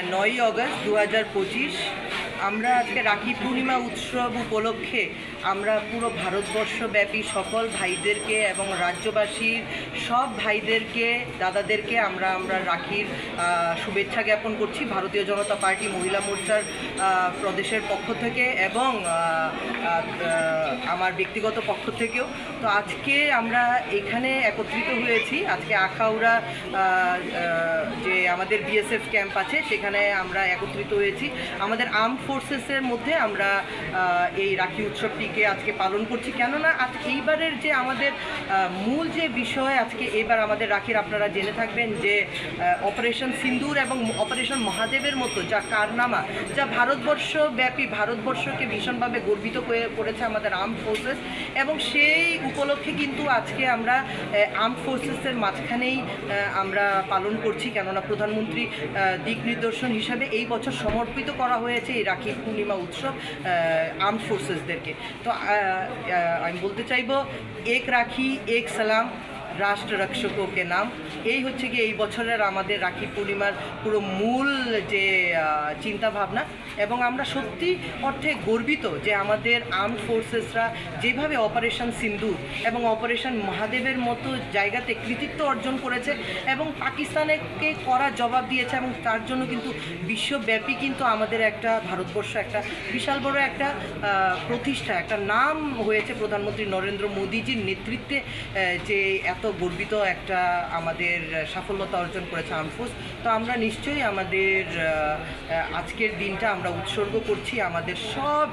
नई अगस्त 2025 আমরা আজকে রাখি পূর্ণিমা উৎসব উপলক্ষে আমরা পুরো ভারতবর্ষব্যাপী সকল ভাইদেরকে এবং রাজ্যবাসীর সব ভাইদেরকে দাদাদেরকে আমরা রাখির শুভেচ্ছা জ্ঞাপন করছি ভারতীয় জনতা পার্টি মহিলা মোর্চার প্রদেশের পক্ষ থেকে এবং আমার ব্যক্তিগত পক্ষ থেকেও। তো আজকে আমরা এখানে একত্রিত হয়েছি, আজকে আখাউড়া যে আমাদের বিএসএফ ক্যাম্প আছে সেখানে আমরা একত্রিত হয়েছি। আমাদের আর্ম ফোর্সেসের মধ্যে আমরা এই রাখি উৎসবটিকে আজকে পালন করছি, কেননা আজ এইবারের যে আমাদের মূল যে বিষয় আজকে এবার আমাদের রাখির আপনারা জেনে থাকবেন যে অপারেশন সিন্দুর এবং অপারেশন মহাদেবের মতো যা কারনামা, যা ভারতবর্ষব্যাপী ভারতবর্ষকে ভীষণভাবে গর্বিত করেছে আমাদের আর্ম ফোর্সেস, এবং সেই উপলক্ষে কিন্তু আজকে আমরা আর্ম ফোর্সেসের মাঝখানেই আমরা পালন করছি, কেননা প্রধানমন্ত্রী দিক নির্দেশন হিসাবে এই বছর সমর্পিত করা হয়েছে এই রাখি পূর্ণিমা উৎসব আর্ম ফোর্সেসদেরকে। তো আমি বলতে চাইব এক রাখি এক সালাম রাষ্ট্র রক্ষককে নাম, এই হচ্ছে কি এই বছরের আমাদের রাখি পূর্ণিমার পুরো মূল যে চিন্তাভাবনা। এবং আমরা সত্যি অর্থে গর্বিত যে আমাদের আর্ম ফোর্সেসরা যেভাবে অপারেশন সিন্দুর এবং অপারেশন মহাদেবের মতো জায়গাতে কৃতিত্ব অর্জন করেছে এবং পাকিস্তানকে করা জবাব দিয়েছে, এবং তার জন্য কিন্তু বিশ্বব্যাপী কিন্তু আমাদের একটা ভারতবর্ষ একটা বিশাল বড় একটা প্রতিষ্ঠা, একটা নাম হয়েছে প্রধানমন্ত্রী নরেন্দ্র মোদীজির নেতৃত্বে, যে এত গর্বিত একটা আমাদের সাফল্যতা অর্জন করেছে আর্ম ফোর্স। তো আমরা নিশ্চয়ই আমাদের আজকের দিনটা আমরা উৎসর্গ করছি আমাদের সব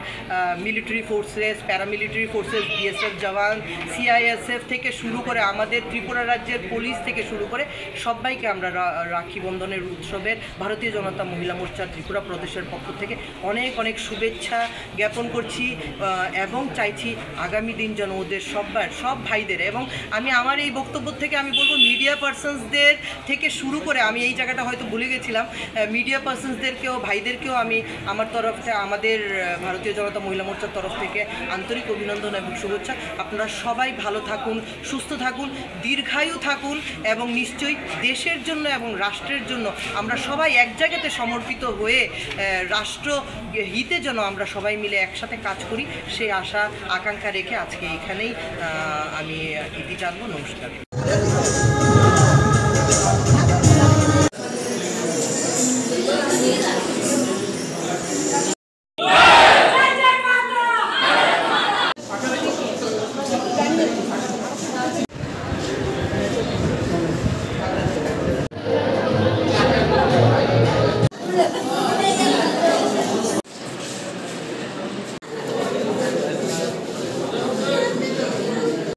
military forces, paramilitary forces, BSF jawan, CISF থেকে শুরু করে আমাদের ত্রিপুরা রাজ্যের পুলিশ থেকে শুরু করে সবাইকে আমরা রাখি বন্ধনের উৎসবের ভারতীয় জনতা মহিলা মোর্চা ত্রিপুরা প্রদেশের পক্ষ থেকে অনেক অনেক শুভেচ্ছা জ্ঞাপন করছি, এবং চাইছি আগামী দিন যেন ওদের সব ভাইদের, এবং আমি আমার এই বক্তব্য থেকে আমি বলবো মিডিয়া পার্সনসদের থেকে শুরু করে, আমি এই জায়গাটা হয়তো ভুলে গেছিলাম, মিডিয়া পার্সনসদেরকেও ভাইদেরকেও আমি আমার তরফ থেকে আমাদের ভারতীয় জনতা মহিলা মোর্চার তরফ থেকে আন্তরিক অভিনন্দন এবং শুভেচ্ছা। আপনারা সবাই ভালো থাকুন, সুস্থ থাকুন, দীর্ঘায়ু থাকুন, এবং নিশ্চয়ই দেশের জন্য এবং রাষ্ট্রের জন্য আমরা সবাই এক জায়গাতে সমর্পিত হয়ে রাষ্ট্র হিতে যেন আমরা সবাই মিলে একসাথে কাজ করি, সেই আশা আকাঙ্ক্ষা রেখে আজকে এখানেই আমি ইতি টানবো। নমস্কার।